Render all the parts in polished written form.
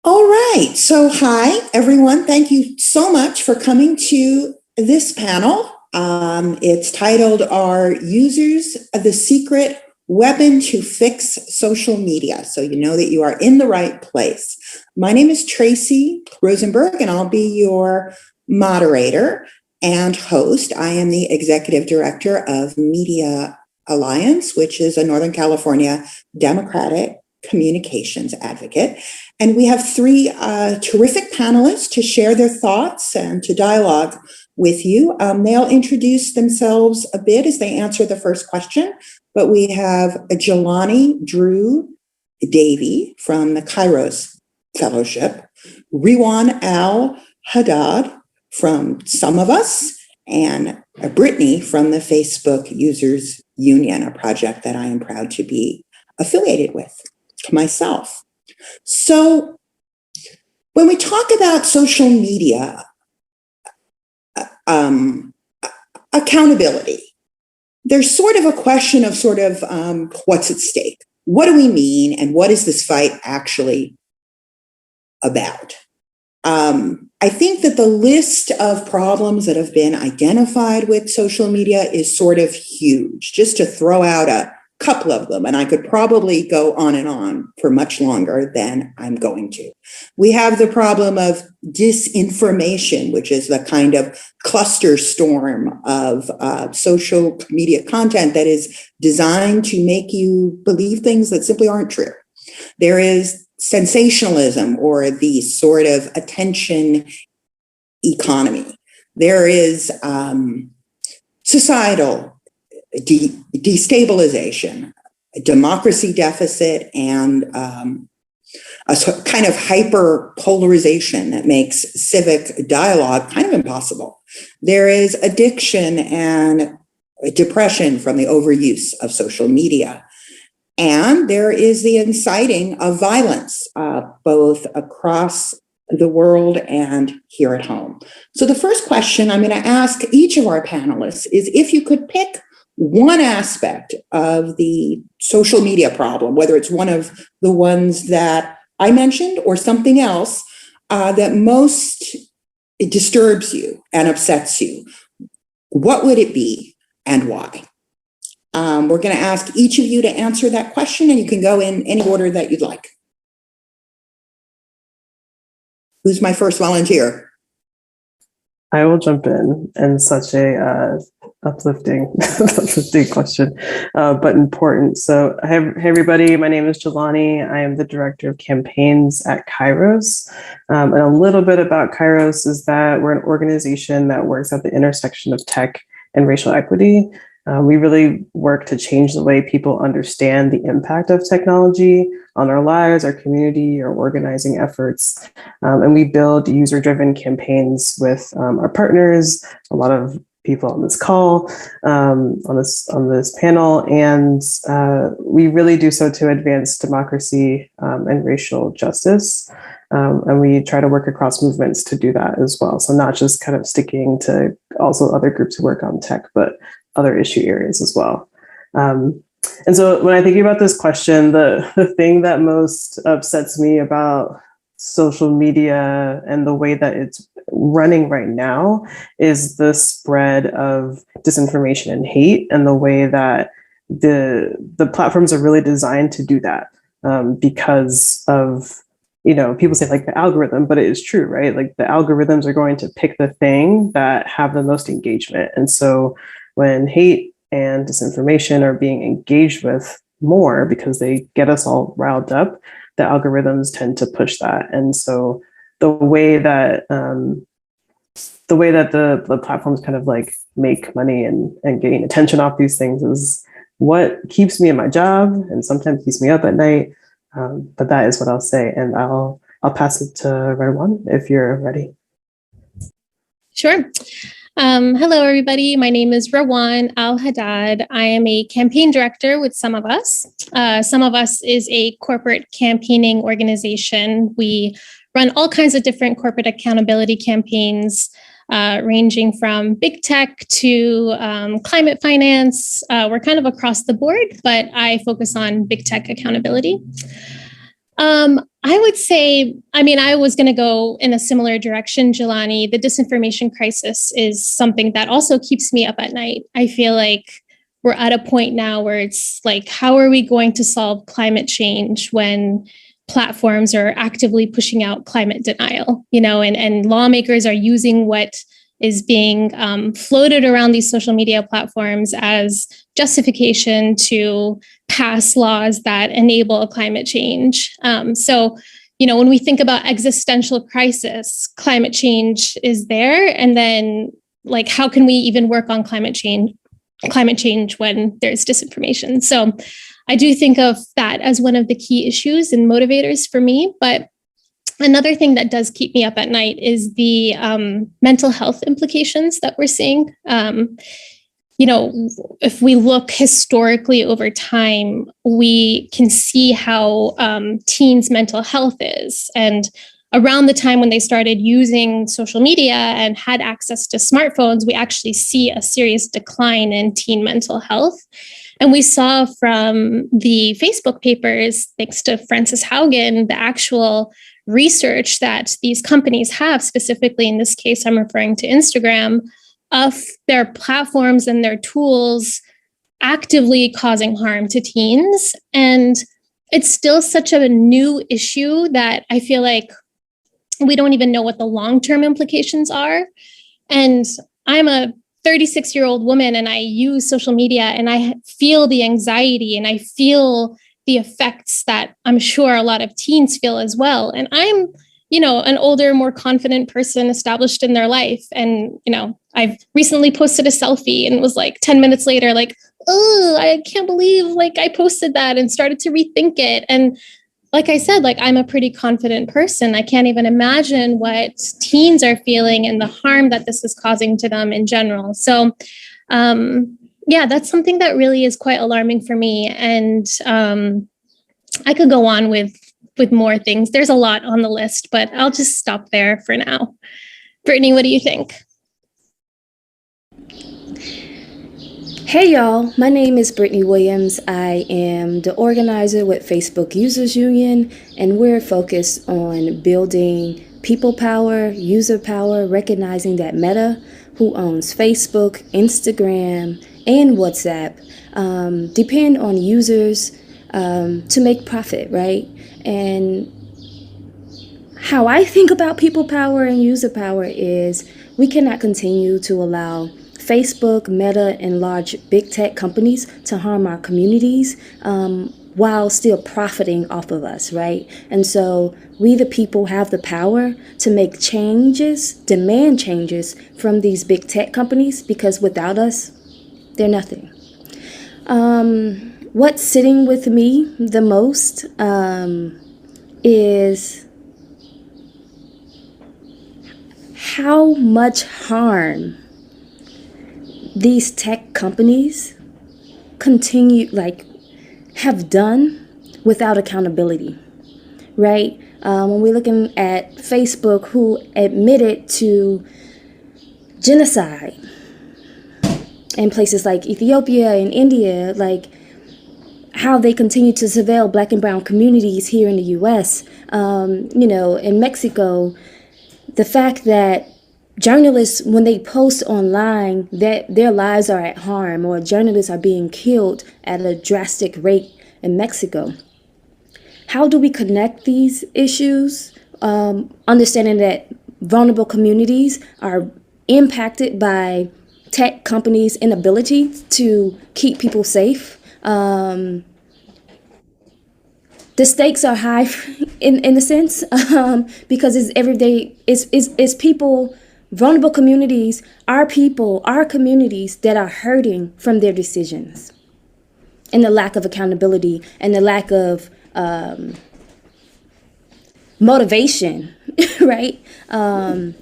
All right. So, hi, everyone. Thank you so much for coming to this panel. It's titled Are Users the Secret Weapon to Fix Social Media? So you know that you are in the right place. My name is Tracy Rosenberg, and I'll be your moderator and host. I am the executive director of Media Alliance, which is a Northern California Democratic communications advocate. And we have three terrific panelists to share their thoughts and to dialogue with you. They'll introduce themselves a bit as they answer the first question, but we have Jelani Drew-Davi from the Kairos Fellowship, Rewan Al-Haddad from SumofUs, and Brittany from the Facebook Users Union, a project that I am proud to be affiliated with myself. So when we talk about social media accountability, there's sort of a question of what's at stake. What do we mean, and what is this fight actually about? I think that the list of problems that have been identified with social media is sort of huge. Just to throw out a couple of them, and I could probably go on and on for much longer than I'm going to. We have the problem of disinformation, which is the kind of cluster storm of social media content that is designed to make you believe things that simply aren't true. There is sensationalism, or the sort of attention economy. There is societal destabilization, a democracy deficit, and a kind of hyper polarization that makes civic dialogue kind of impossible. There is addiction and depression from the overuse of social media. And there is the inciting of violence, both across the world and here at home. So the first question I'm going to ask each of our panelists is if you could pick one aspect of the social media problem, whether it's one of the ones that I mentioned or something else that most disturbs you and upsets you, what would it be and why? We're going to ask each of you to answer that question, and you can go in any order that you'd like. Who's my first volunteer? I will jump in, and such a uplifting question, but important. So, hey everybody, my name is Jelani. I am the director of campaigns at Kairos. And a little bit about Kairos is that we're an organization that works at the intersection of tech and racial equity. We really work to change the way people understand the impact of technology on our lives, our community, our organizing efforts. And we build user-driven campaigns with our partners, a lot of people on this call, on this panel, and we really do so to advance democracy and racial justice. And we try to work across movements to do that as well. So not just kind of sticking to also other groups who work on tech, but other issue areas as well. And so when I think about this question, the thing that most upsets me about social media and the way that it's running right now is the spread of disinformation and hate, and the way that the platforms are really designed to do that because of, people say like the algorithm, but it is true, right? Like the algorithms are going to pick the thing that have the most engagement. And so when hate and disinformation are being engaged with more because they get us all riled up, the algorithms tend to push that. And so the way that the platforms kind of like make money and getting attention off these things is what keeps me in my job and sometimes keeps me up at night. But that is what I'll say, and I'll pass it to Rewan if you're ready. Sure. Hello, everybody. My name is Rewan Al-Haddad. I am a campaign director with SumofUs. SumofUs is a corporate campaigning organization. We run all kinds of different corporate accountability campaigns, ranging from big tech to climate finance. We're kind of across the board, but I focus on big tech accountability. I would say, I mean, I was going to go in a similar direction, Jelani. The disinformation crisis is something that also keeps me up at night. I feel like we're at a point now where it's like, how are we going to solve climate change when platforms are actively pushing out climate denial, and lawmakers are using what is being floated around these social media platforms as justification to pass laws that enable climate change. So, when we think about existential crisis, climate change is there. And then, like, how can we even work on climate change when there's disinformation? So I do think of that as one of the key issues and motivators for me. But another thing that does keep me up at night is the mental health implications that we're seeing. If we look historically over time, we can see how teens' mental health is. And around the time when they started using social media and had access to smartphones, we actually see a serious decline in teen mental health. And we saw from the Facebook papers, thanks to Frances Haugen, the actual research that these companies have, specifically in this case, I'm referring to Instagram, of their platforms and their tools actively causing harm to teens. And it's still such a new issue that I feel like we don't even know what the long-term implications are. And I'm a 36-year-old woman and I use social media and I feel the anxiety and I feel the effects that I'm sure a lot of teens feel as well. And I'm, an older, more confident person established in their life. And, I've recently posted a selfie and it was like 10 minutes later, like, oh, I can't believe like I posted that and started to rethink it. And like I said, like I'm a pretty confident person. I can't even imagine what teens are feeling and the harm that this is causing to them in general. So, that's something that really is quite alarming for me. And I could go on with more things. There's a lot on the list, but I'll just stop there for now. Brittany, what do you think? Hey y'all, my name is Brittany Williams. I am the organizer with Facebook Users Union, and we're focused on building people power, user power, recognizing that Meta, who owns Facebook, Instagram, and WhatsApp, depend on users to make profit, right? And how I think about people power and user power is we cannot continue to allow Facebook, Meta, and large big tech companies to harm our communities while still profiting off of us, right? And so we, the people, have the power to make changes, demand changes from these big tech companies, because without us, they're nothing. What's sitting with me the most is how much harm these tech companies have done without accountability, right? When we're looking at Facebook, who admitted to genocide in places like Ethiopia and India, like how they continue to surveil Black and brown communities here in the US, in Mexico, the fact that journalists, when they post online that their lives are at harm or journalists are being killed at a drastic rate in Mexico. How do we connect these issues? Understanding that vulnerable communities are impacted by tech companies' inability to keep people safe. The stakes are high in a sense because it's everyday. It's people. Vulnerable communities are people, our communities that are hurting from their decisions and the lack of accountability and the lack of motivation, right?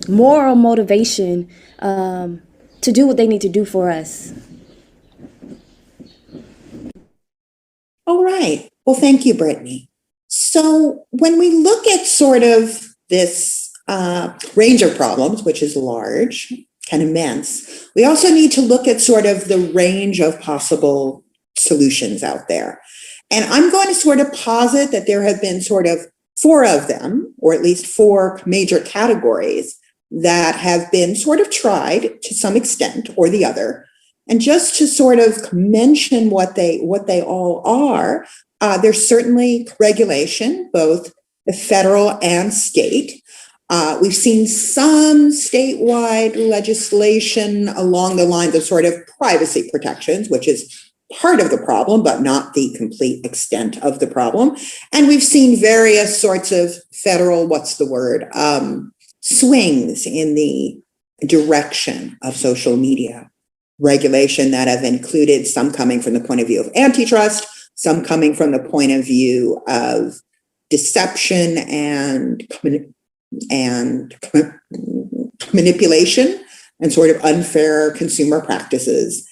Moral motivation to do what they need to do for us. All right. Well, thank you, Brittany. So when we look at sort of this range of problems, which is large, kind of immense, we also need to look at sort of the range of possible solutions out there. And I'm going to sort of posit that there have been sort of 4 of them, or at least 4 major categories that have been sort of tried to some extent or the other. And just to sort of mention what they all are, there's certainly regulation, both the federal and state. We've seen some statewide legislation along the lines of sort of privacy protections, which is part of the problem, but not the complete extent of the problem. And we've seen various sorts of federal, swings in the direction of social media regulation that have included some coming from the point of view of antitrust, some coming from the point of view of deception and manipulation and sort of unfair consumer practices,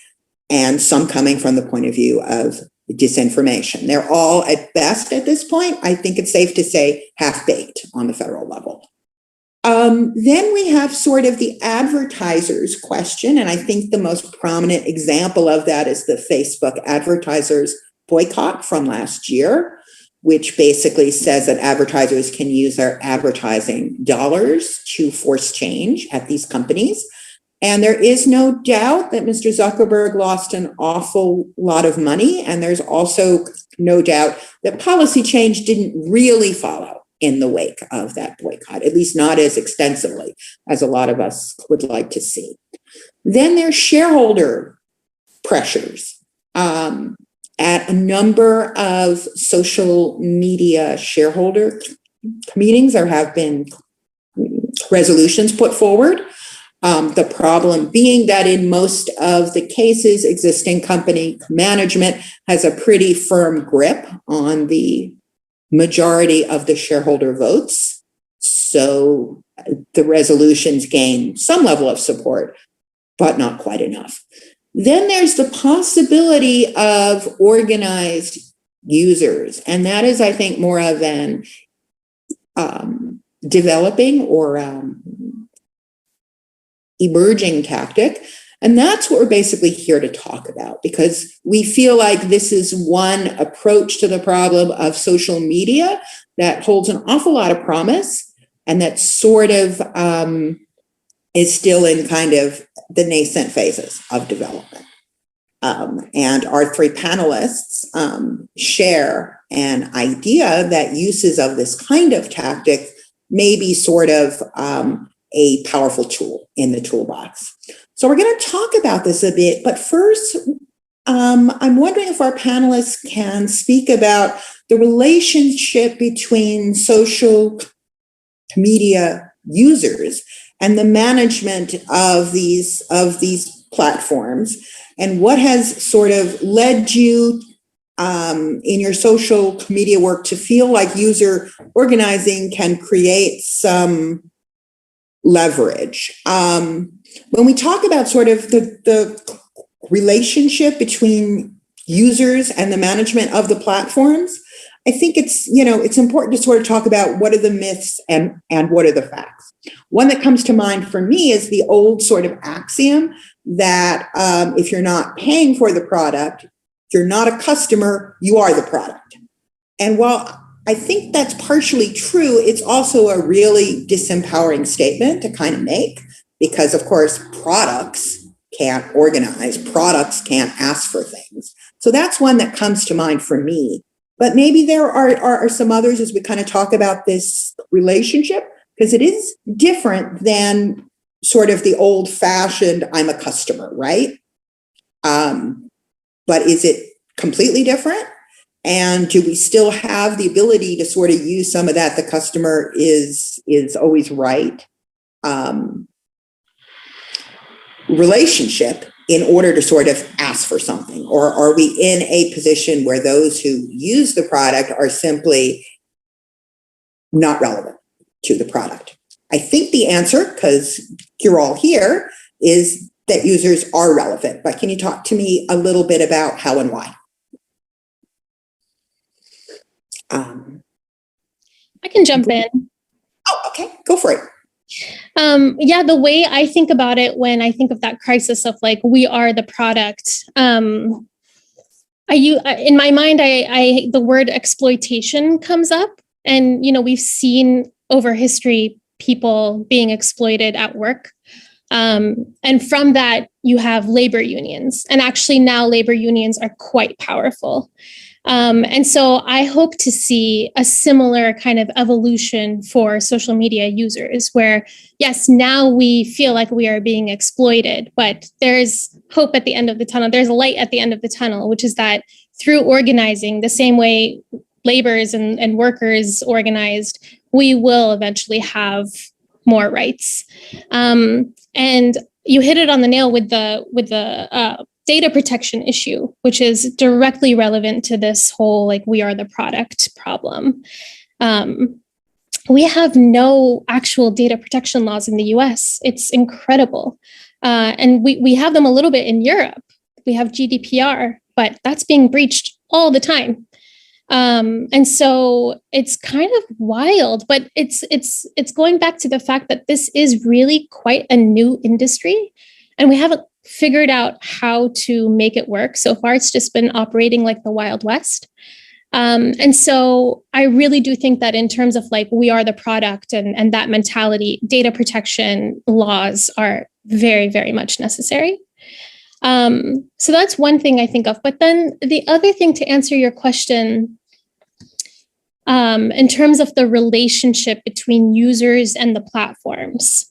and some coming from the point of view of disinformation. They're all, at best at this point, I think it's safe to say, half-baked on the federal level. Then we have sort of the advertisers question, and I think the most prominent example of that is the Facebook advertisers boycott from last year, which basically says that advertisers can use their advertising dollars to force change at these companies. And there is no doubt that Mr. Zuckerberg lost an awful lot of money. And there's also no doubt that policy change didn't really follow in the wake of that boycott, at least not as extensively as a lot of us would like to see. Then there's shareholder pressures. At a number of social media shareholder meetings, there have been resolutions put forward. The problem being that in most of the cases, existing company management has a pretty firm grip on the majority of the shareholder votes. So the resolutions gain some level of support, but not quite enough. Then there's the possibility of organized users. And that is, I think, more of an developing or emerging tactic. And that's what we're basically here to talk about, because we feel like this is one approach to the problem of social media that holds an awful lot of promise and that sort of is still in kind of the nascent phases of development. And our 3 panelists share an idea that uses of this kind of tactic may be sort of a powerful tool in the toolbox. So we're going to talk about this a bit, but first, I'm wondering if our panelists can speak about the relationship between social media users and the management of these platforms, and what has sort of led you in your social media work to feel like user organizing can create some leverage. When we talk about sort of the relationship between users and the management of the platforms, I think it's important to sort of talk about what are the myths and what are the facts. One that comes to mind for me is the old sort of axiom that if you're not paying for the product, if you're not a customer, you are the product. And while I think that's partially true, it's also a really disempowering statement to kind of make, because of course products can't organize, products can't ask for things. So that's one that comes to mind for me. But maybe there are some others as we kind of talk about this relationship, because it is different than sort of the old-fashioned I'm a customer, right? But is it completely different? And do we still have the ability to sort of use some of that the customer is always right relationship in order to sort of ask for something? Or are we in a position where those who use the product are simply not relevant to the product? I think the answer, because you're all here, is that users are relevant. But can you talk to me a little bit about how and why? I can jump in. Oh, okay, go for it. Yeah, the way I think about it when I think of that crisis of like, we are the product, in my mind, the word exploitation comes up, and we've seen over history people being exploited at work. And from that, you have labor unions, and actually now labor unions are quite powerful. And so I hope to see a similar kind of evolution for social media users where, yes, now we feel like we are being exploited, but there's hope at the end of the tunnel. There's a light at the end of the tunnel, which is that through organizing the same way laborers and workers organized, we will eventually have more rights. And you hit it on the nail with the data protection issue, which is directly relevant to this whole, like, we are the product problem. We have no actual data protection laws in the US. It's incredible. And we have them a little bit in Europe. We have GDPR, but that's being breached all the time. And so it's kind of wild, but it's going back to the fact that this is really quite a new industry, and we haven't figured out how to make it work. So far, it's just been operating like the Wild West. And so I really do think that in terms of, like, we are the product and that mentality, data protection laws are very, very much necessary. So that's one thing I think of. But then the other thing, to answer your question, in terms of the relationship between users and the platforms,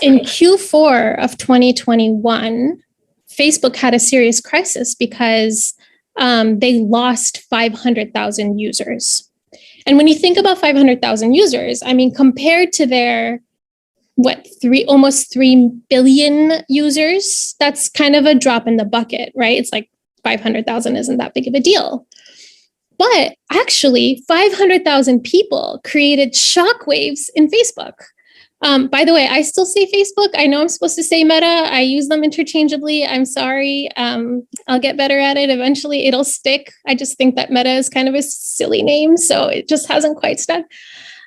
in Q4 of 2021, Facebook had a serious crisis because they lost 500,000 users. And when you think about 500,000 users, I mean, compared to their almost 3 billion users, that's kind of a drop in the bucket, right? It's like 500,000 isn't that big of a deal. But actually, 500,000 people created shockwaves in Facebook. By the way, I still say Facebook. I know I'm supposed to say Meta. I use them interchangeably. I'm sorry. I'll get better at it. Eventually, it'll stick. I just think that Meta is kind of a silly name, so it just hasn't quite stuck.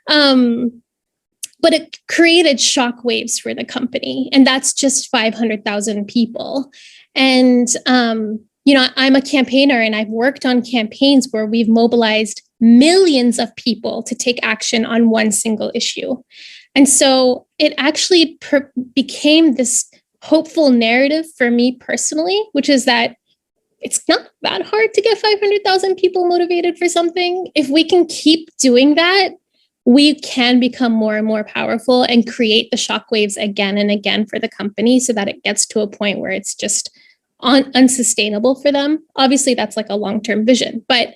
But it created shockwaves for the company, and that's just 500,000 people. And I'm a campaigner, and I've worked on campaigns where we've mobilized millions of people to take action on one single issue. And so it actually became this hopeful narrative for me personally, which is that it's not that hard to get 500,000 people motivated for something. If we can keep doing that, we can become more and more powerful and create the shockwaves again and again for the company so that it gets to a point where it's just unsustainable for them. Obviously, that's like a long-term vision, but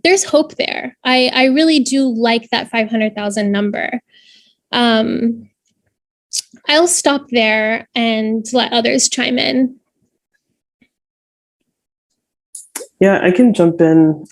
there's hope there. I really do like that 500,000 number. I'll stop there and let others chime in. Yeah, I can jump in.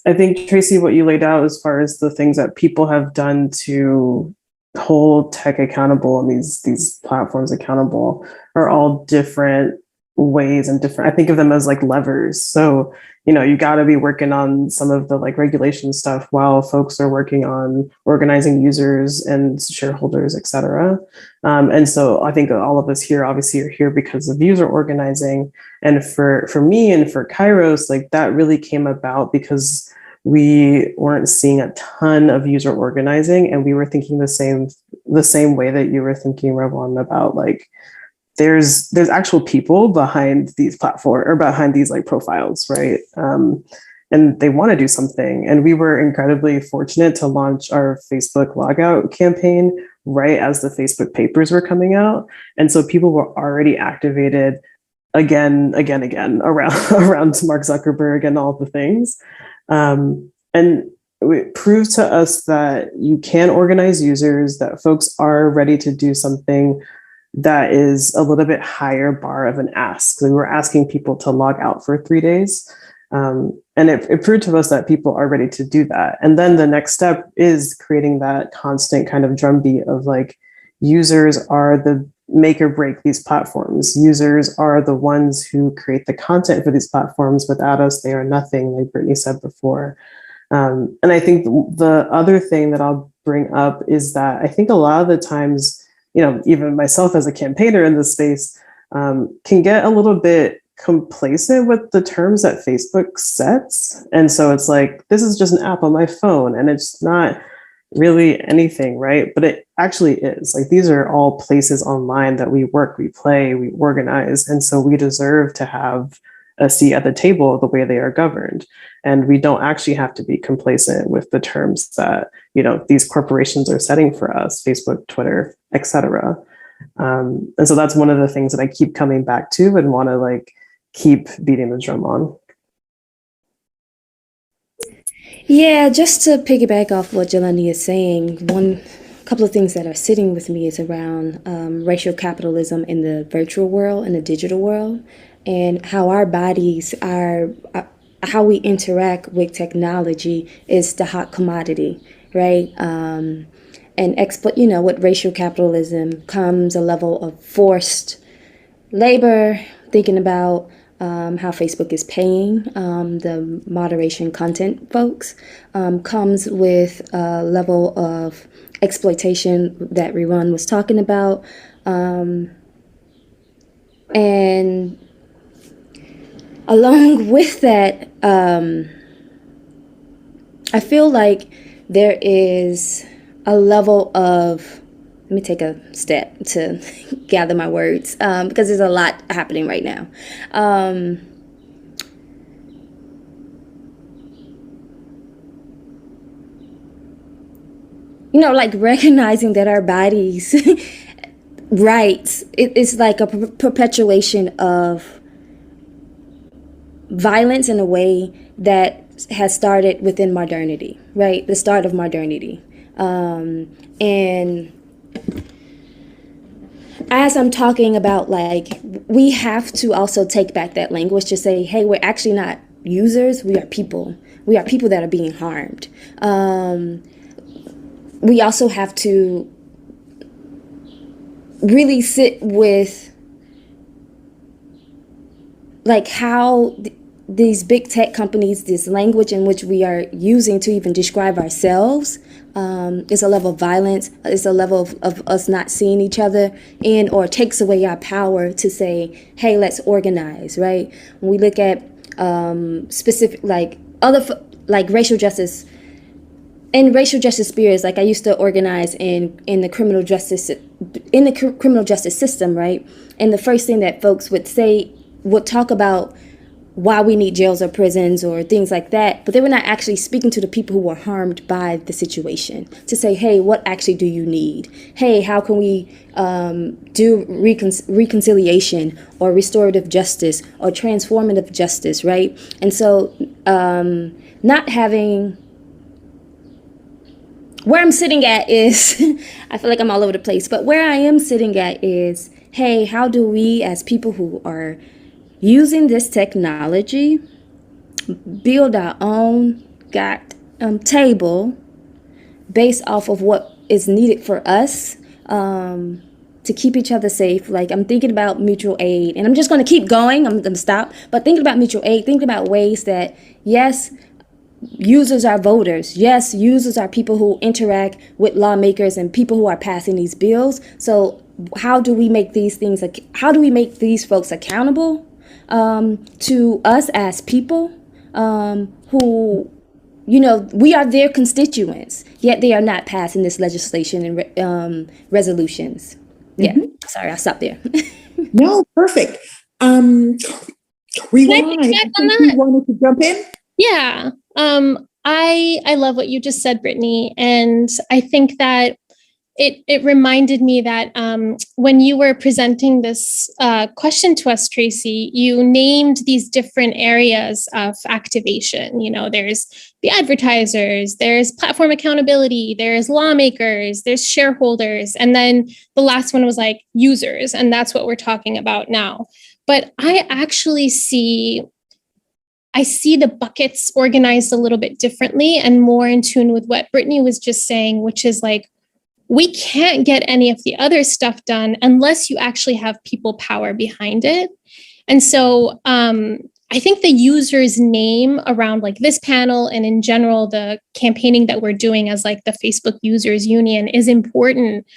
I think, Tracy, what you laid out as far as the things that people have done to hold tech accountable and these platforms accountable are all different ways and different. I think of them as like levers. So, you got to be working on some of the like regulation stuff while folks are working on organizing users and shareholders, et cetera. And so I think all of us here obviously are here because of user organizing. And for me and for Kairos, like that really came about because we weren't seeing a ton of user organizing, and we were thinking the same way that you were thinking, Rewan, about like there's actual people behind these platforms or behind these like profiles, right? And they want to do something. And we were incredibly fortunate to launch our Facebook logout campaign right as the Facebook papers were coming out. And so people were already activated again around Mark Zuckerberg and all the things. And it proved to us that you can organize users, that folks are ready to do something that is a little bit higher bar of an ask. We were asking people to log out for 3 days. And it proved to us that people are ready to do that. And then the next step is creating that constant kind of drumbeat of like, users are the make or break these platforms. Users are the ones who create the content for these platforms. Without us, they are nothing, like Brittany said before. And I think the other thing that I'll bring up is that I think a lot of the times, even myself as a campaigner in this space, can get a little bit complacent with the terms that Facebook sets. And so it's like, this is just an app on my phone and it's not really anything, right? But it actually is. Like, these are all places online that we work, we play, we organize. And so we deserve to have a seat at the table the way they are governed. And we don't actually have to be complacent with the terms that, you know, these corporations are setting for us, Facebook, Twitter, etc. And so that's one of the things that I keep coming back to and want to like keep beating the drum on. Yeah, just to piggyback off what Jelani is saying, one couple of things that are sitting with me is around racial capitalism in the virtual world and the digital world, and how our bodies are, how we interact with technology is the hot commodity, right? And with racial capitalism comes a level of forced labor, thinking about how Facebook is paying the moderation content folks, comes with a level of exploitation that Rewan was talking about. And along with that, I feel like there is a level of, let me take a step to gather my words, because there's a lot happening right now. Like recognizing that our bodies' rights, it's like a perpetuation of violence in a way that has started within modernity, right? The start of modernity. And as I'm talking about, like, we have to also take back that language to say, hey, we're actually not users, we are people. We are people that are being harmed. We also have to really sit with, like, how these big tech companies, this language in which we are using to even describe ourselves, is a level of violence, is a level of us not seeing each other, and or takes away our power to say, hey, let's organize, right? When we look at specific, like, like racial justice, in racial justice spheres, like I used to organize in the criminal justice system, right? And the first thing that folks would say, would talk about why we need jails or prisons or things like that, but they were not actually speaking to the people who were harmed by the situation to say, hey, what actually do you need? Hey, how can we do reconciliation or restorative justice or transformative justice, right? And so not having, where I'm sitting at is, I feel like I'm all over the place, but where I am sitting at is, hey, how do we as people who are using this technology build our own table based off of what is needed for us to keep each other safe? Like, I'm thinking about mutual aid, and I'm just going to keep going. I'm going to stop. But thinking about mutual aid, thinking about ways that, yes, users are voters. Yes, users are people who interact with lawmakers and people who are passing these bills. So how do we make these things, how do we make these folks accountable to us as people who, we are their constituents, yet they are not passing this legislation and resolutions. Yeah, Sorry, I'll stop there. No, perfect. Rewan, I think you wanted to jump in? Yeah. I love what you just said, Brittany. And I think that it reminded me that when you were presenting this question to us, Tracy, you named these different areas of activation. There's the advertisers, there's platform accountability, there's lawmakers, there's shareholders. And then the last one was like users. And that's what we're talking about now. But I actually see the buckets organized a little bit differently and more in tune with what Brittany was just saying, which is like, we can't get any of the other stuff done unless you actually have people power behind it. And so I think the user's name around like this panel and in general, the campaigning that we're doing as like the Facebook Users Union is important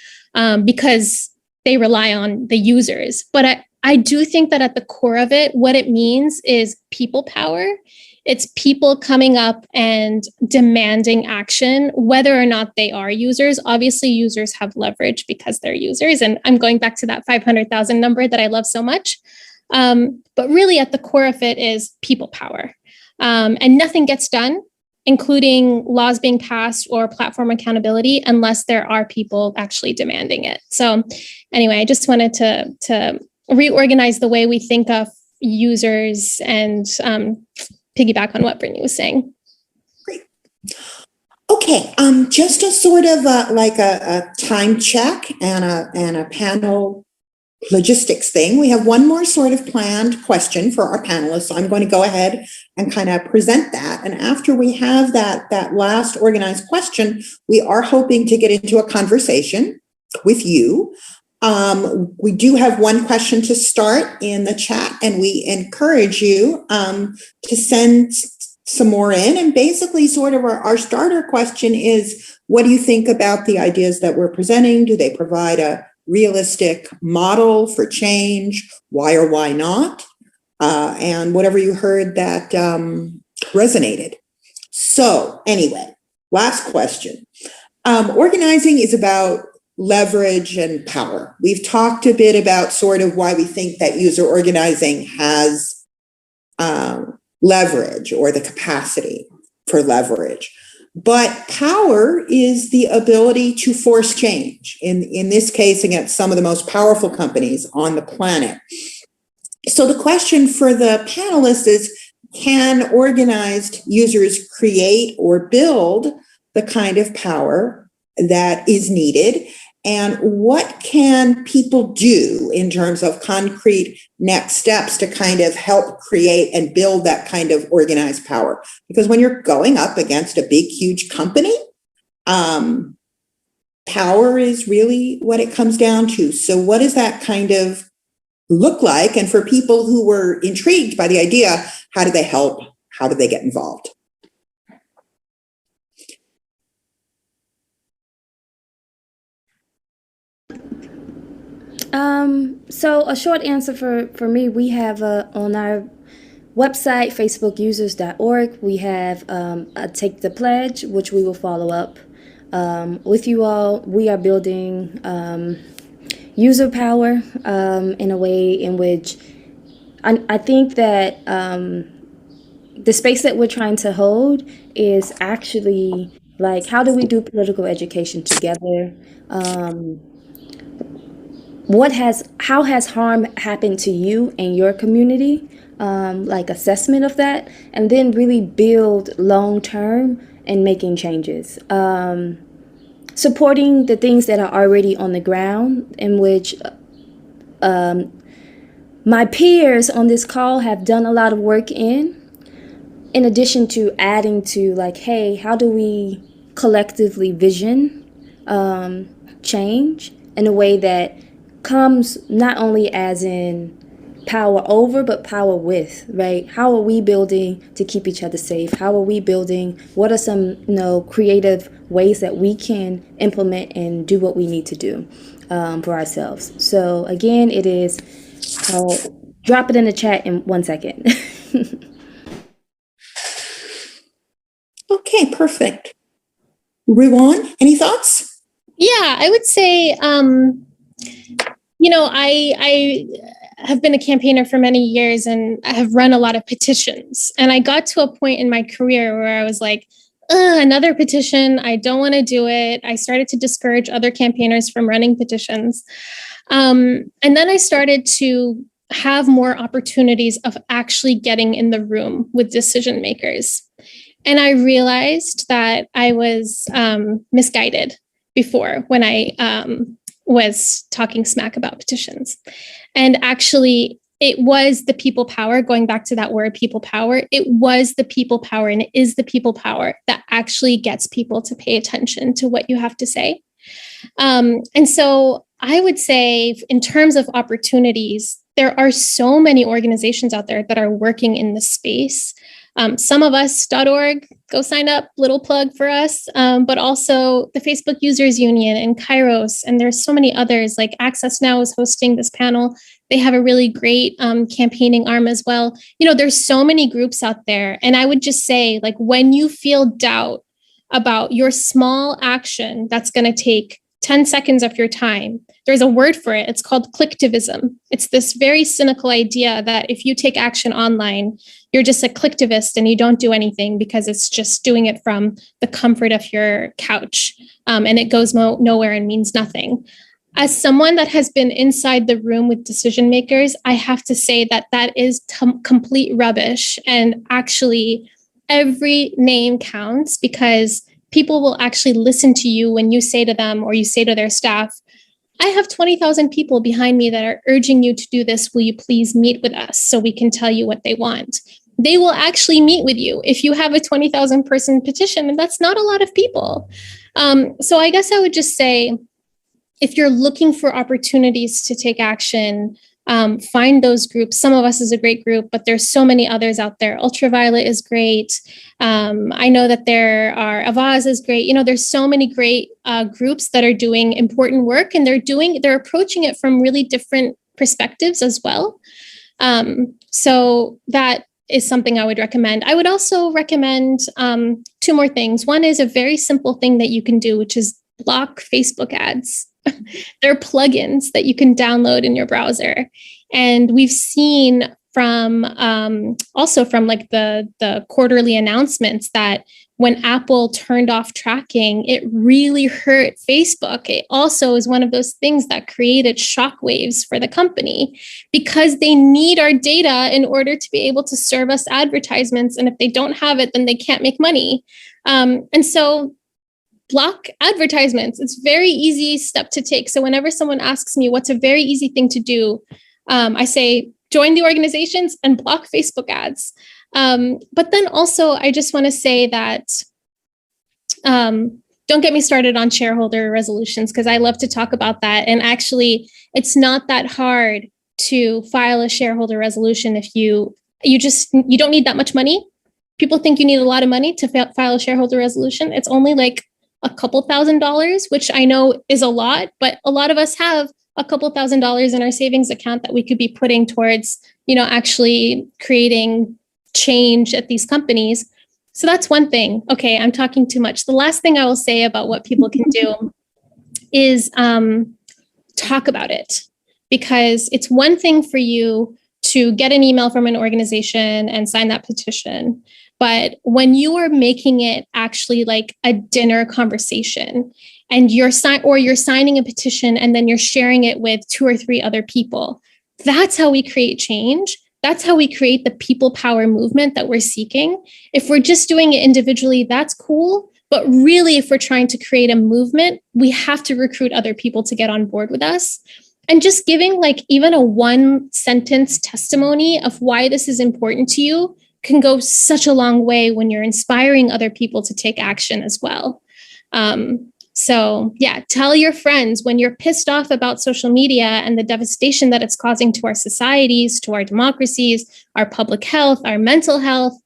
because they rely on the users. But I do think that at the core of it, what it means is people power. It's people coming up and demanding action, whether or not they are users. Obviously, users have leverage because they're users. And I'm going back to that 500,000 number that I love so much. But really at the core of it is people power. And nothing gets done, including laws being passed or platform accountability, unless there are people actually demanding it. So anyway, I just wanted to reorganize the way we think of users and piggyback on what Brittany was saying. Great. Okay, just a sort of like a time check and a panel logistics thing. We have one more sort of planned question for our panelists. So I'm going to go ahead and kind of present that. And after we have that last organized question, we are hoping to get into a conversation with you. We do have one question to start in the chat, and we encourage you to send some more in. And basically sort of our starter question is, what do you think about the ideas that we're presenting? Do they provide a realistic model for change? Why or why not? And whatever you heard that resonated. So anyway, last question. Organizing is about leverage and power. We've talked a bit about sort of why we think that user organizing has leverage or the capacity for leverage. But power is the ability to force change, in this case, against some of the most powerful companies on the planet. So the question for the panelists is, can organized users create or build the kind of power that is needed? And what can people do in terms of concrete next steps to kind of help create and build that kind of organized power? Because when you're going up against a big, huge company, power is really what it comes down to. So what does that kind of look like? And for people who were intrigued by the idea, how do they help? How do they get involved? So a short answer for me, we have on our website, facebookusers.org, we have a Take the Pledge, which we will follow up with you all. We are building user power in a way in which I think that the space that we're trying to hold is actually like, how do we do political education together? How has harm happened to you and your community? Like assessment of that, and then really build long term and making changes. Supporting the things that are already on the ground, in which my peers on this call have done a lot of work in addition to adding to, like, hey, how do we collectively vision change in a way that comes not only as in power over, but power with, right? How are we building to keep each other safe? How are we building? What are some, creative ways that we can implement and do what we need to do for ourselves? So again, it is, I'll drop it in the chat in 1 second. Okay, perfect. Rewan, any thoughts? Yeah, I would say, I have been a campaigner for many years and I have run a lot of petitions. And I got to a point in my career where I was like, another petition, I don't want to do it. I started to discourage other campaigners from running petitions. And then I started to have more opportunities of actually getting in the room with decision makers. And I realized that I was misguided before when I was talking smack about petitions. And actually, it was the people power, going back to that word people power, it was the people power and it is the people power that actually gets people to pay attention to what you have to say. And so I would say, in terms of opportunities, there are so many organizations out there that are working in the space. SumofUs.org, go sign up, little plug for us, but also the Facebook Users Union and Kairos. And there's so many others, like Access Now is hosting this panel. They have a really great campaigning arm as well. There's so many groups out there. And I would just say, like, when you feel doubt about your small action that's going to take 10 seconds of your time, there's a word for it. It's called clicktivism. It's this very cynical idea that if you take action online, you're just a clicktivist and you don't do anything because it's just doing it from the comfort of your couch. And it goes nowhere and means nothing. As someone that has been inside the room with decision makers, I have to say that that is complete rubbish. And actually, every name counts, because people will actually listen to you when you say to them, or you say to their staff, I have 20,000 people behind me that are urging you to do this. Will you please meet with us so we can tell you what they want? They will actually meet with you if you have a 20,000 person petition, and that's not a lot of people. So I guess I would just say, if you're looking for opportunities to take action, find those groups. SumofUs is a great group, but there's so many others out there. Ultraviolet is great. I know that there are, Avaz is great. There's so many great groups that are doing important work, and they're approaching it from really different perspectives as well. So that is something I would recommend. I would also recommend two more things. One is a very simple thing that you can do, which is block Facebook ads. There are plugins that you can download in your browser. And we've seen from also from like the quarterly announcements that when Apple turned off tracking, it really hurt Facebook. It also is one of those things that created shockwaves for the company, because they need our data in order to be able to serve us advertisements. And if they don't have it, then they can't make money. And so block advertisements. It's a very easy step to take. So whenever someone asks me what's a very easy thing to do, I say, join the organizations and block Facebook ads. But then also, I just want to say that don't get me started on shareholder resolutions, because I love to talk about that. And actually, it's not that hard to file a shareholder resolution if you don't need that much money. People think you need a lot of money to file a shareholder resolution. It's only like a couple $1,000s, which I know is a lot, but a lot of us have a couple $1,000s in our savings account that we could be putting towards, actually creating change at these companies. So that's one thing. Okay, I'm talking too much. The last thing I will say about what people can do is talk about it, because it's one thing for you to get an email from an organization and sign that petition. But when you are making it actually like a dinner conversation, and you're signing a petition and then you're sharing it with 2 or 3 other people, that's how we create change. That's how we create the people power movement that we're seeking. If we're just doing it individually, that's cool. But really, if we're trying to create a movement, we have to recruit other people to get on board with us. And just giving like even a 1-sentence testimony of why this is important to you can go such a long way when you're inspiring other people to take action as well. So yeah, tell your friends when you're pissed off about social media and the devastation that it's causing to our societies, to our democracies, our public health, our mental health.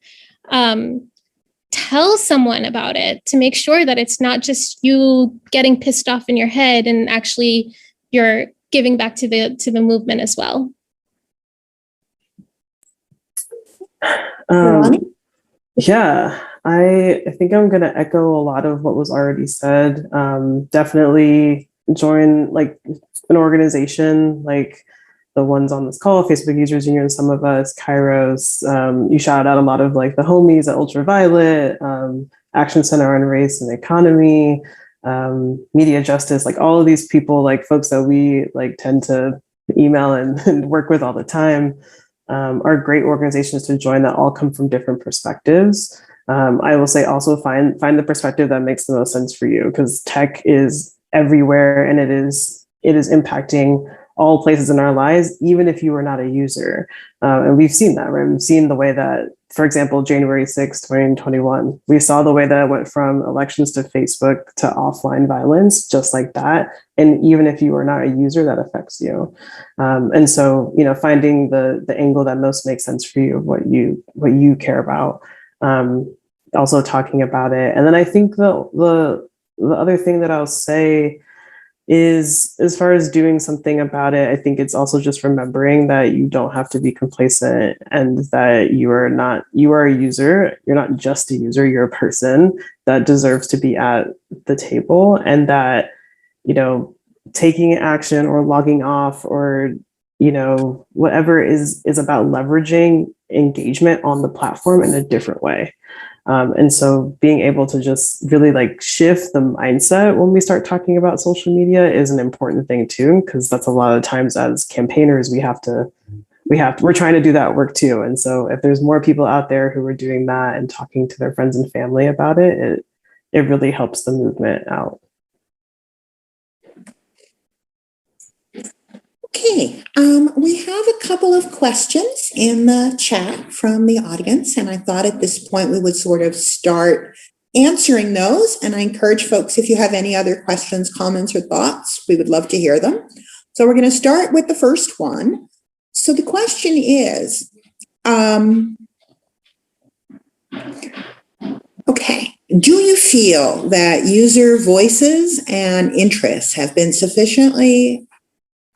Tell someone about it to make sure that it's not just you getting pissed off in your head, and actually you're giving back to the movement as well. Yeah, I think I'm going to echo a lot of what was already said. Definitely join like an organization like the ones on this call, Facebook Users Union, SumofUs, Kairos. You shout out a lot of like the homies at Ultraviolet, Action Center on Race and Economy, Media Justice, like all of these people, like folks that we like tend to email and work with all the time. Are great organizations to join that all come from different perspectives. I will say also find the perspective that makes the most sense for you, because tech is everywhere and it is impacting all places in our lives, even if you are not a user. And we've seen that, right? We've seen the way that, for example, January 6, 2021, we saw the way that it went from elections to Facebook to offline violence, just like that. And even if you are not a user, that affects you. And so, finding the angle that most makes sense for you, what you care about. Also talking about it. And then I think the other thing that I'll say is, as far as doing something about it, I think it's also just remembering that you don't have to be complacent, and that you are a user. You're not just a user, you're a person that deserves to be at the table, and that, taking action or logging off or, whatever is about leveraging engagement on the platform in a different way. And so being able to just really shift the mindset when we start talking about social media is an important thing too, because that's a lot of times as campaigners, we're trying to do that work too. And so if there's more people out there who are doing that and talking to their friends and family about it, it really helps the movement out. Okay, we have a couple of questions in the chat from the audience, and I thought at this point we would sort of start answering those. And I encourage folks, if you have any other questions, comments, or thoughts, we would love to hear them. So we're going to start with the first one. So the question is, okay, do you feel that user voices and interests have been sufficiently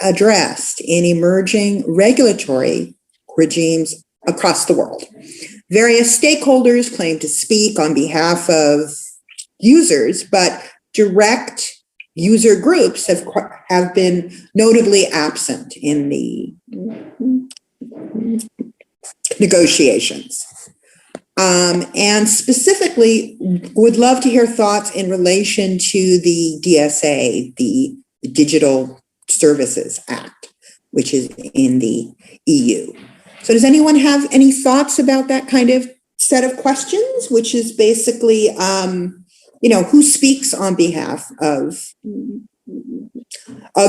addressed in emerging regulatory regimes across the world? Various stakeholders claim to speak on behalf of users, but direct user groups have been notably absent in the negotiations. And specifically, would love to hear thoughts in relation to the DSA, the Digital Services Act, which is in the EU. So does anyone have any thoughts about that kind of set of questions, which is basically, who speaks on behalf of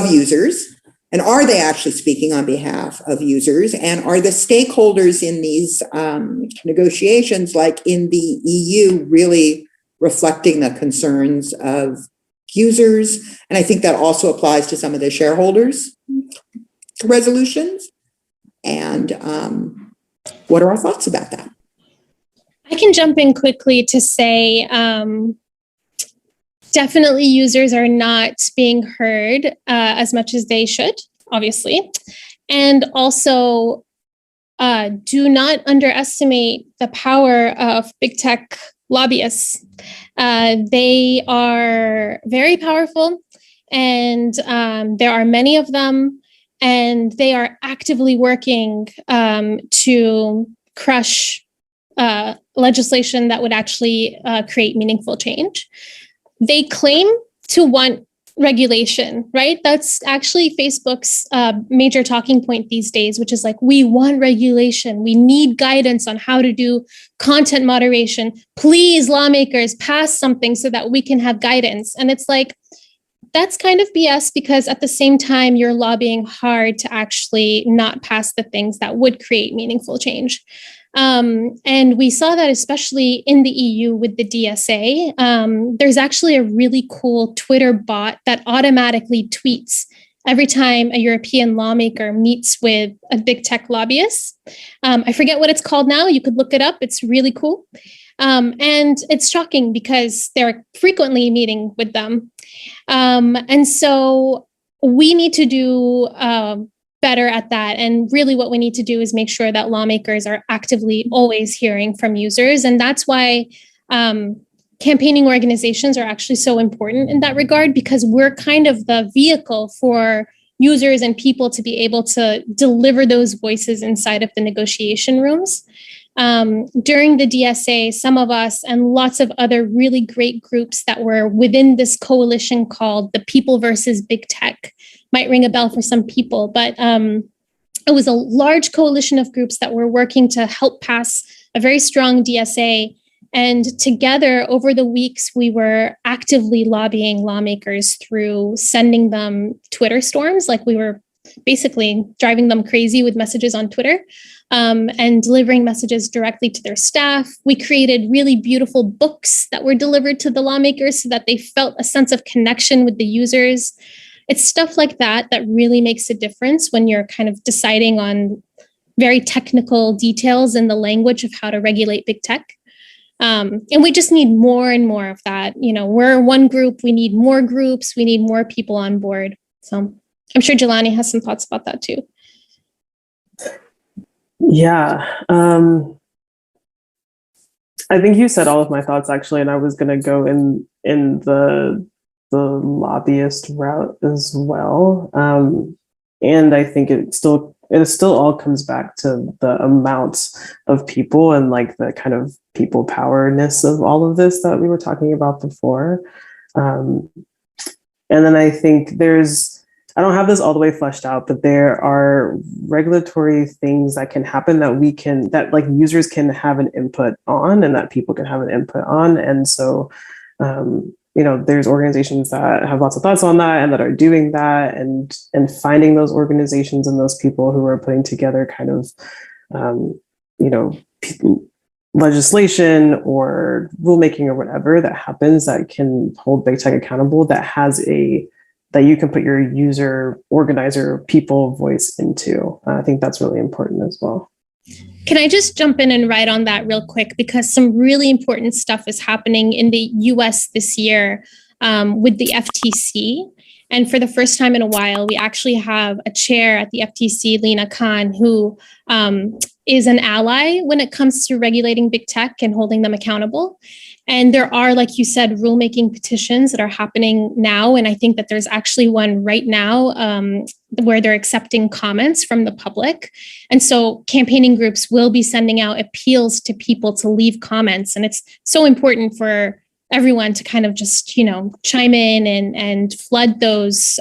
users, and are they actually speaking on behalf of users, and are the stakeholders in these negotiations, like in the EU, really reflecting the concerns of users? And I think that also applies to some of the shareholders' resolutions. And what are our thoughts about that? I can jump in quickly to say, definitely users are not being heard as much as they should, obviously. And also, do not underestimate the power of big tech lobbyists. They are very powerful, and there are many of them, and they are actively working to crush legislation that would actually create meaningful change. They claim to want regulation, right? That's actually Facebook's major talking point these days, which is we want regulation. We need guidance on how to do content moderation. Please, lawmakers, pass something so that we can have guidance. And it's that's kind of BS, because at the same time, you're lobbying hard to actually not pass the things that would create meaningful change. And we saw that especially in the EU with the DSA. There's actually a really cool Twitter bot that automatically tweets every time a European lawmaker meets with a big tech lobbyist. I forget what it's called now. You could look it up. It's really cool. And it's shocking because they're frequently meeting with them. And so we need to do better at that. And really what we need to do is make sure that lawmakers are actively always hearing from users. And that's why campaigning organizations are actually so important in that regard, because we're kind of the vehicle for users and people to be able to deliver those voices inside of the negotiation rooms. During the DSA, SumofUs and lots of other really great groups that were within this coalition called the People versus Big Tech might ring a bell for some people, but it was a large coalition of groups that were working to help pass a very strong DSA. And together over the weeks, we were actively lobbying lawmakers through sending them Twitter storms. We were basically driving them crazy with messages on Twitter. And delivering messages directly to their staff. We created really beautiful books that were delivered to the lawmakers so that they felt a sense of connection with the users. It's stuff like that that really makes a difference when you're kind of deciding on very technical details in the language of how to regulate big tech. And we just need more and more of that. We're one group, we need more groups, we need more people on board. So I'm sure Jelani has some thoughts about that too. Yeah. I think you said all of my thoughts actually, and I was going to go in the lobbyist route as well. And I think it still all comes back to the amount of people and like the kind of people powerness of all of this that we were talking about before. And then I think I don't have this all the way fleshed out, but there are regulatory things that can happen that like users can have an input on and that people can have an input on. And so, there's organizations that have lots of thoughts on that and that are doing that, and finding those organizations and those people who are putting together kind of, legislation or rulemaking or whatever that happens that can hold big tech accountable, that you can put your user organizer people voice into. I think that's really important as well. Can I just jump in and write on that real quick? Because some really important stuff is happening in the US this year with the FTC. And for the first time in a while, we actually have a chair at the FTC, Lena Khan, who is an ally when it comes to regulating big tech and holding them accountable. And there are, like you said, rulemaking petitions that are happening now. And I think that there's actually one right now where they're accepting comments from the public. And so campaigning groups will be sending out appeals to people to leave comments. And it's so important for everyone to kind of just, chime in and flood those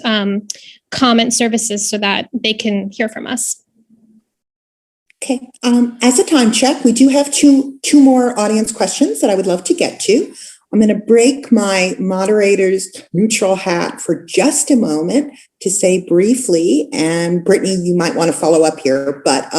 comment services so that they can hear from us. Okay. As a time check, we do have two more audience questions that I would love to get to. I'm going to break my moderator's neutral hat for just a moment to say briefly, and Brittany, you might want to follow up here, but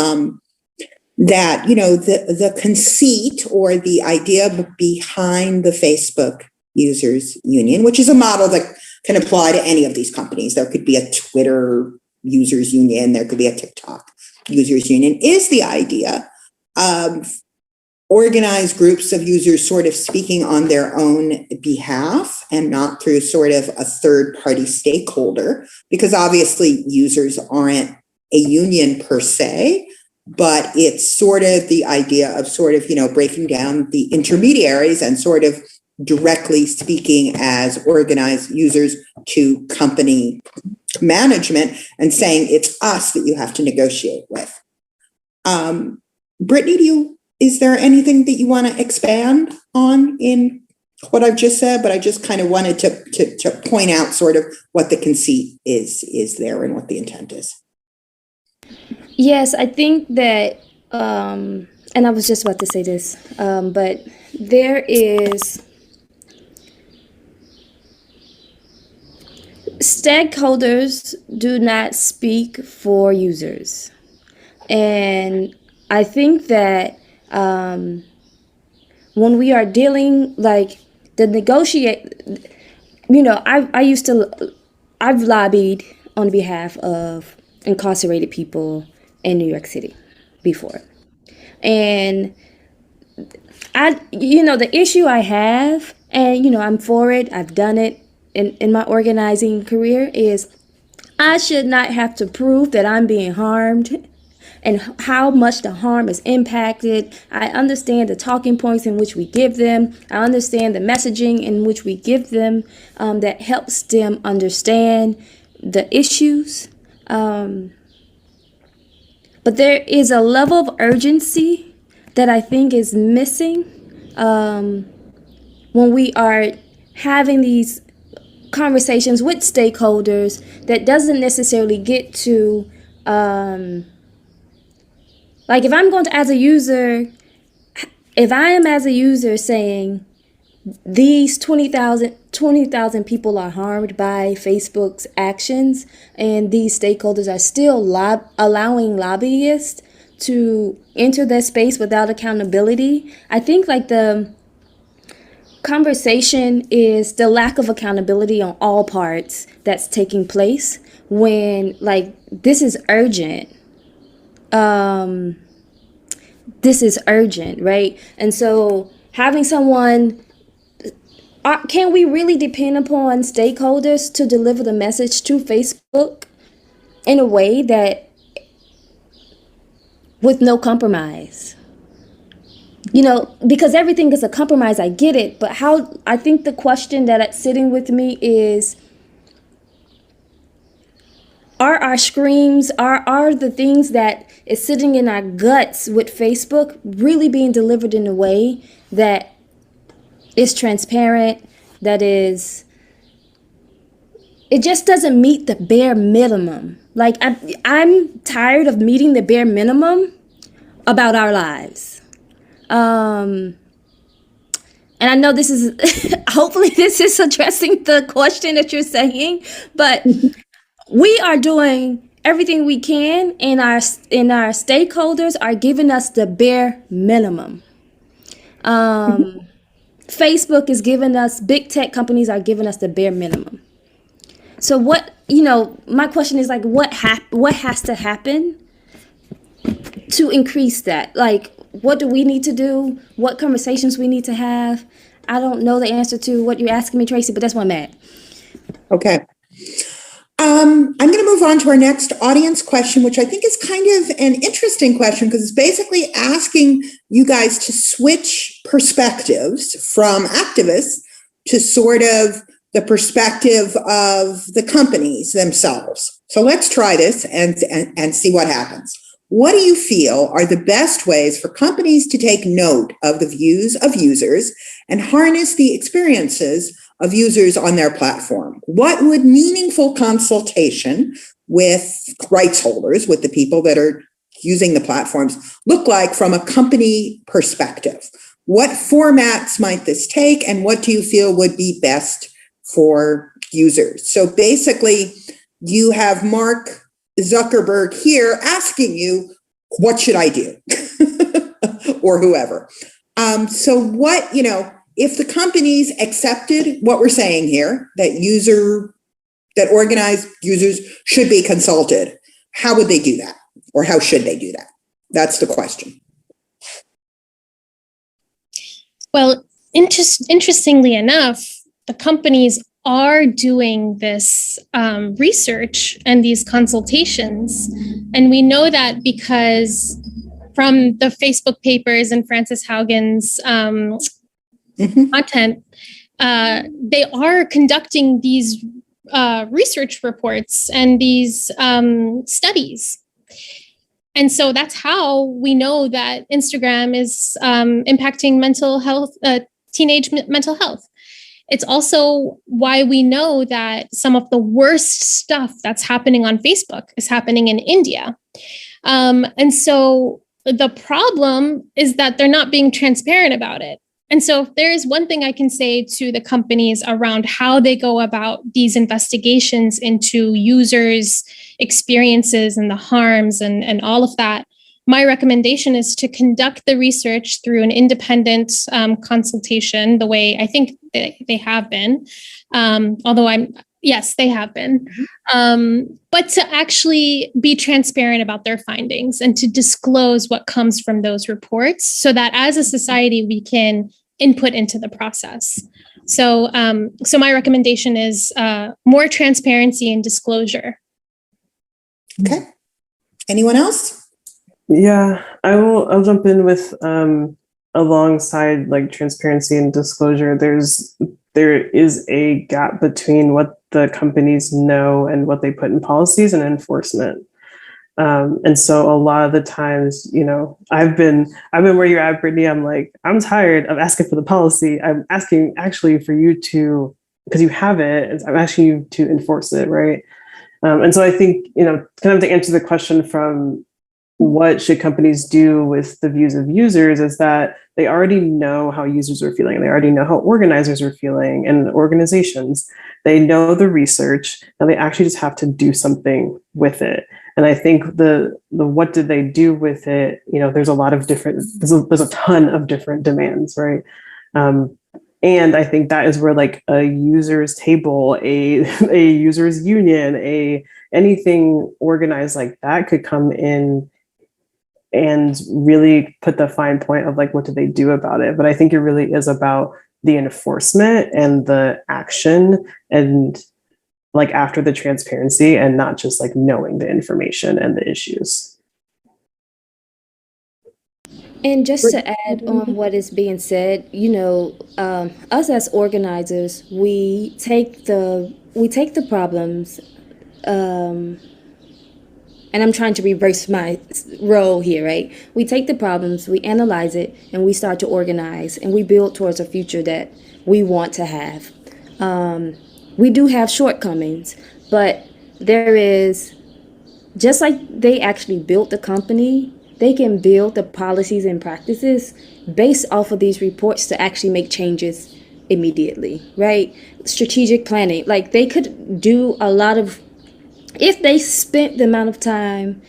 that, the conceit or the idea behind the Facebook Users Union, which is a model that can apply to any of these companies. There could be a Twitter Users Union, there could be a TikTok Users Union, is the idea of organized groups of users sort of speaking on their own behalf and not through sort of a third party stakeholder, because obviously users aren't a union per se, but it's sort of the idea of sort of, breaking down the intermediaries and sort of directly speaking as organized users to company management and saying it's us that you have to negotiate with. Brittany, is there anything that you want to expand on in what I've just said? But I just kind of wanted to point out sort of what the conceit is there and what the intent is. Yes, I think that, and I was just about to say this, but there is stakeholders do not speak for users. And I think that when we are dealing like the I've lobbied on behalf of incarcerated people in New York City before. And the issue I have, and I'm for it, I've done it in my organizing career, is I should not have to prove that I'm being harmed and how much the harm is impacted. I understand the talking points in which we give them. I understand the messaging in which we give them that helps them understand the issues. But there is a level of urgency that I think is missing when we are having these conversations with stakeholders that doesn't necessarily get to like if I'm going to, if I am as a user saying these 20,000 people are harmed by Facebook's actions, and these stakeholders are still allowing lobbyists to enter that space without accountability, I think like the conversation is the lack of accountability on all parts that's taking place when like this is urgent. This is urgent, right? And so having someone, can we really depend upon stakeholders to deliver the message to Facebook in a way that with no compromise? You know, because everything is a compromise, I get it, but how, I think the question that's sitting with me is, are our screams, are the things that is sitting in our guts with Facebook really being delivered in a way that is transparent, that is, it just doesn't meet the bare minimum. Like, I'm tired of meeting the bare minimum about our lives. And I know this is, hopefully this is addressing the question that you're saying, but we are doing everything we can, and our stakeholders are giving us the bare minimum. Facebook is giving us, big tech companies are giving us the bare minimum. So what, you know, my question is like, what has to happen to increase that? Like, what do we need to do? What conversations we need to have? I don't know the answer to what you're asking me, Tracy, but that's why I'm at. Okay. I'm going to move on to our next audience question, which I think is kind of an interesting question because it's basically asking you guys to switch perspectives from activists to sort of the perspective of the companies themselves. So let's try this and see what happens. What do you feel are the best ways for companies to take note of the views of users and harness the experiences of users on their platform? What would meaningful consultation with rights holders, with the people that are using the platforms, look like from a company perspective? What formats might this take, and what do you feel would be best for users? So basically, you have Mark Zuckerberg here asking you, what should I do? Or whoever. So what, you know, if the companies accepted what we're saying here, that organized users should be consulted, how would they do that? Or how should they do that? That's the question. Well, interestingly enough, the companies are doing this research and these consultations. And we know that because from the Facebook papers and Frances Haugen's content, they are conducting these research reports and these studies. And so that's how we know that Instagram is impacting mental health, teenage mental health. It's also why we know that some of the worst stuff that's happening on Facebook is happening in India. And so the problem is that they're not being transparent about it. And so if there is one thing I can say to the companies around how they go about these investigations into users' experiences and the harms and all of that, my recommendation is to conduct the research through an independent consultation, the way I think they have been, yes, they have been, but to actually be transparent about their findings and to disclose what comes from those reports so that as a society, we can input into the process. So my recommendation is more transparency and disclosure. Okay. Anyone else? Yeah, I'll jump in with alongside like transparency and disclosure. There is a gap between what the companies know and what they put in policies and enforcement. And so a lot of the times, you know, I've been where you're at, Brittany. I'm like, I'm tired of asking for the policy. I'm asking actually for you to, because you have it, I'm asking you to enforce it, right? And so I think, you know, kind of to answer the question from what should companies do with the views of users is that they already know how users are feeling. They already know how organizers are feeling and organizations. They know the research, and they actually just have to do something with it. And I think the what did they do with it? You know, there's a lot of different, there's a ton of different demands, right? And I think that is where like a users table, a users union, anything organized like that could come in and really put the fine point of like, what do they do about it? But I think it really is about the enforcement and the action, and like after the transparency, and not just like knowing the information and the issues. And just to add on what is being said, us as organizers, we take the problems, and I'm trying to reverse my role here, right? We take the problems, we analyze it, and we start to organize, and we build towards a future that we want to have. We do have shortcomings, but there is, just like they actually built the company, they can build the policies and practices based off of these reports to actually make changes immediately, right? Strategic planning, like they could do a lot of, if they spent the amount of time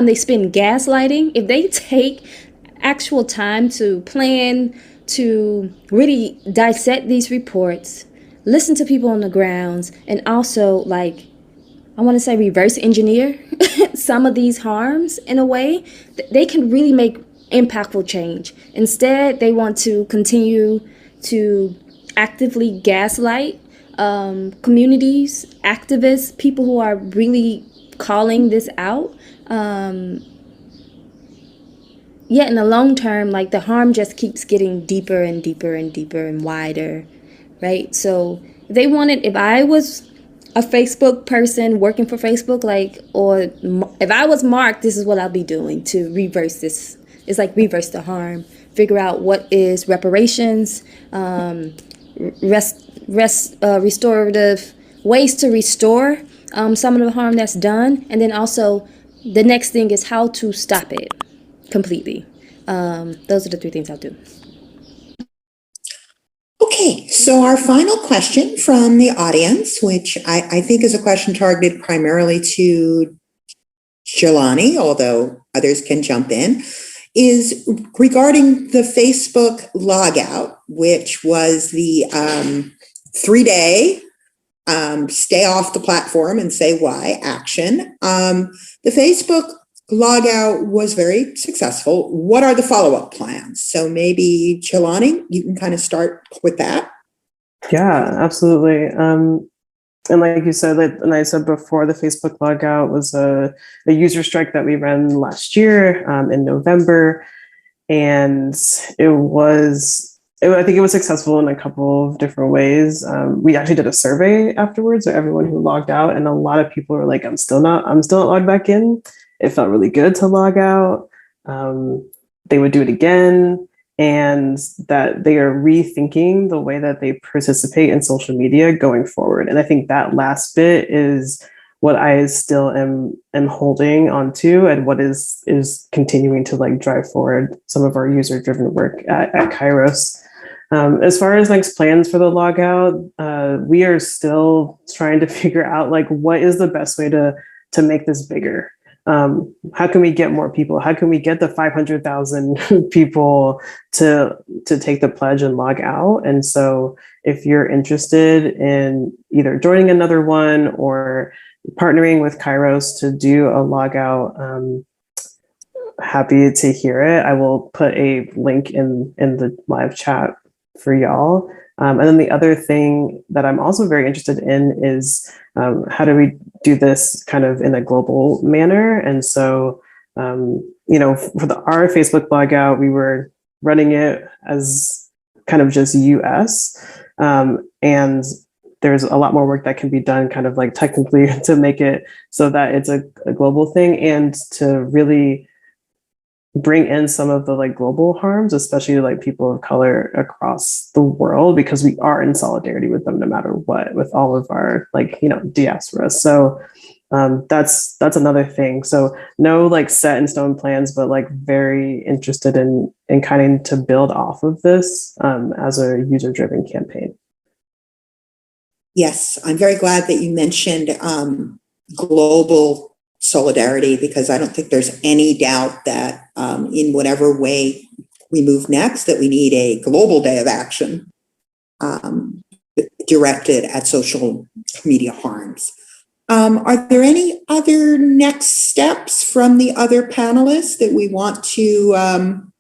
they spend gaslighting, if they take actual time to plan, to really dissect these reports, listen to people on the grounds, and also like, I want to say reverse engineer some of these harms in a way, they can really make impactful change. Instead, they want to continue to actively gaslight communities, activists, people who are really calling this out. Yet in the long term, like the harm just keeps getting deeper and deeper and deeper and wider, right? So if I was a Facebook person working for Facebook, or if I was Mark, this is what I'll be doing to reverse this. It's like reverse the harm, figure out what is reparations, restorative ways to restore some of the harm that's done, and then also the next thing is how to stop it completely. Those are the three things I'll do. Okay, so our final question from the audience, which I think is a question targeted primarily to Jelani, although others can jump in, is regarding the Facebook logout, which was the 3-day stay off the platform and say why action. The Facebook logout was very successful. What are the follow-up plans? So maybe Jelani, you can kind of start with that. Yeah, absolutely. And like you said, and I said before, the Facebook logout was a user strike that we ran last year in November, and I think it was successful in a couple of different ways. We actually did a survey afterwards of everyone who logged out, and a lot of people were like, I'm still not logged back in. It felt really good to log out. They would do it again, and that they are rethinking the way that they participate in social media going forward. And I think that last bit is what I still am holding onto, and what is continuing to like drive forward some of our user-driven work at Kairos. As far as next plans for the logout, we are still trying to figure out like what is the best way to make this bigger. How can we get more people? How can we get the 500,000 people to take the pledge and log out? And so if you're interested in either joining another one or partnering with Kairos to do a logout, happy to hear it. I will put a link in the live chat for y'all. And then the other thing that I'm also very interested in is how do we do this kind of in a global manner? And so, for our Facebook logout, we were running it as kind of just US. And there's a lot more work that can be done kind of like technically to make it so that it's a global thing, and to really bring in some of the like global harms, especially like people of color across the world, because we are in solidarity with them no matter what, with all of our diaspora. So that's another thing. So no like set in stone plans, but like very interested in kind of to build off of this as a user-driven campaign. Yes, I'm very glad that you mentioned global solidarity, because I don't think there's any doubt that in whatever way we move next, that we need a global day of action directed at social media harms. Are there any other next steps from the other panelists that we want to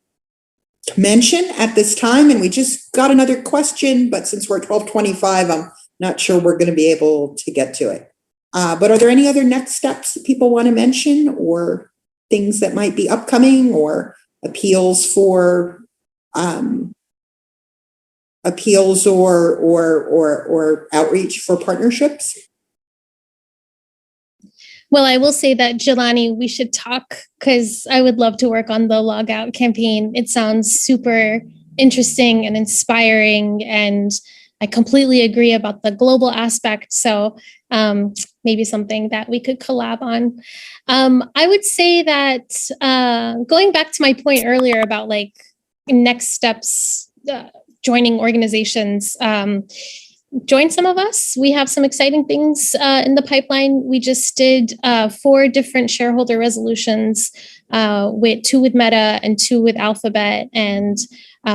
mention at this time? And we just got another question, but since we're 12:25, I'm not sure we're going to be able to get to it. But are there any other next steps that people want to mention, or things that might be upcoming, or appeals for appeals or outreach for partnerships? Well, I will say that, Jelani, we should talk, because I would love to work on the log out campaign. It sounds super interesting and inspiring, and I completely agree about the global aspect. So maybe something that we could collab on. I would say that going back to my point earlier about like next steps, joining organizations, join some of us. We have some exciting things in the pipeline. We just did 4 different shareholder resolutions, with 2 with Meta and 2 with Alphabet. And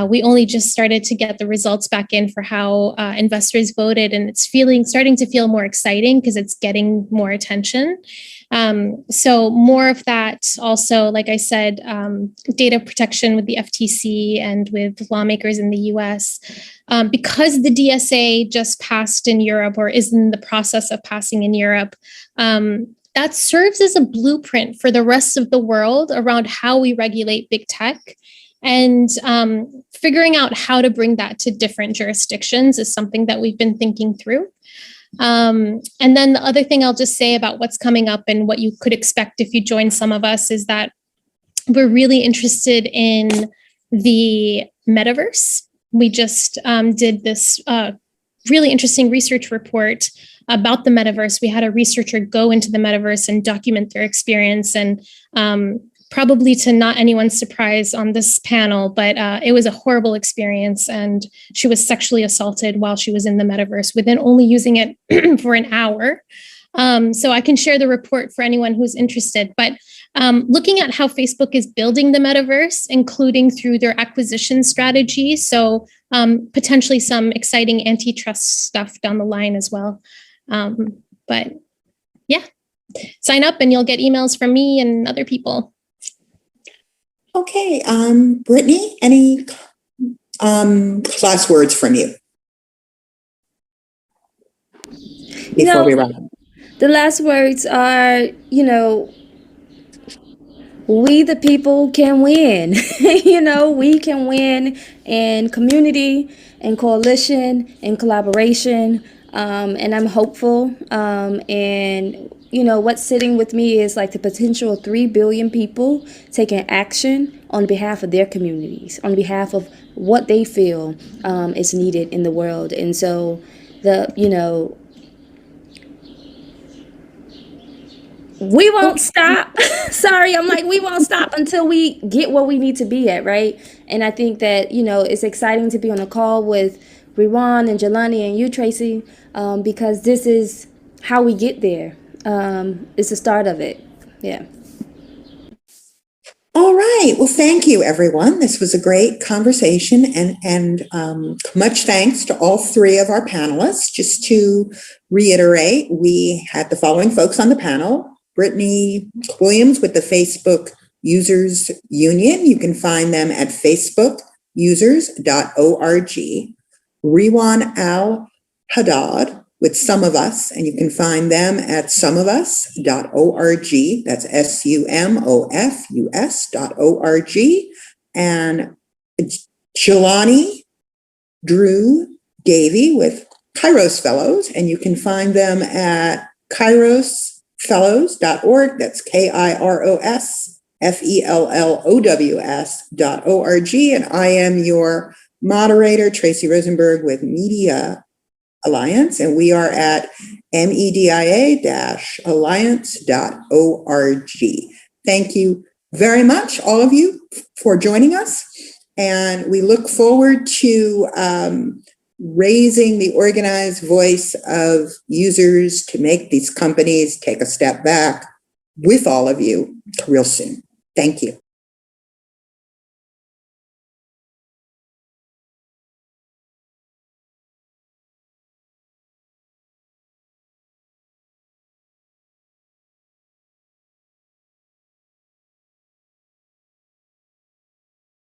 we only just started to get the results back in for how investors voted. And it's starting to feel more exciting because it's getting more attention. So more of that. Also, like I said, data protection with the FTC and with lawmakers in the US. Because the DSA just passed in Europe, or is in the process of passing in Europe, that serves as a blueprint for the rest of the world around how we regulate big tech. And figuring out how to bring that to different jurisdictions is something that we've been thinking through. And then the other thing I'll just say about what's coming up and what you could expect if you join some of us is that we're really interested in the metaverse. We just did this really interesting research report about the metaverse. We had a researcher go into the metaverse and document their experience, and probably to not anyone's surprise on this panel, but it was a horrible experience, and she was sexually assaulted while she was in the metaverse within only using it for an hour. So I can share the report for anyone who's interested, but looking at how Facebook is building the metaverse, including through their acquisition strategy. So potentially some exciting antitrust stuff down the line as well. But yeah, sign up and you'll get emails from me and other people. Okay, Brittany, any last words from you before we wrap up? The last words are, we the people can win. We can win in community, in coalition, in collaboration, and I'm hopeful. And what's sitting with me is like the potential of 3 billion people taking action on behalf of their communities, on behalf of what they feel is needed in the world. And so we won't stop. Sorry, we won't stop until we get where we need to be at, right? And I think that, it's exciting to be on a call with Rewan and Jelani and you, Tracy, because this is how we get there. It's the start of it. Yeah. All right. Well, thank you, everyone. This was a great conversation, and much thanks to all 3 of our panelists. Just to reiterate, we had the following folks on the panel: Brittany Williams with the Facebook Users Union. You can find them at facebookusers.org. Rewan Al-Haddad with Some of Us, and you can find them at SumofUs.org. That's SUMOFUS.org. And Jelani Drew-Davi with Kairos Fellows, and you can find them at kairosfellows.org. That's KIROSFELLOWS.org. And I am your moderator, Tracy Rosenberg with Media Alliance, and we are at media-alliance.org. Thank you very much, all of you, for joining us, and we look forward to raising the organized voice of users to make these companies take a step back with all of you real soon. Thank you.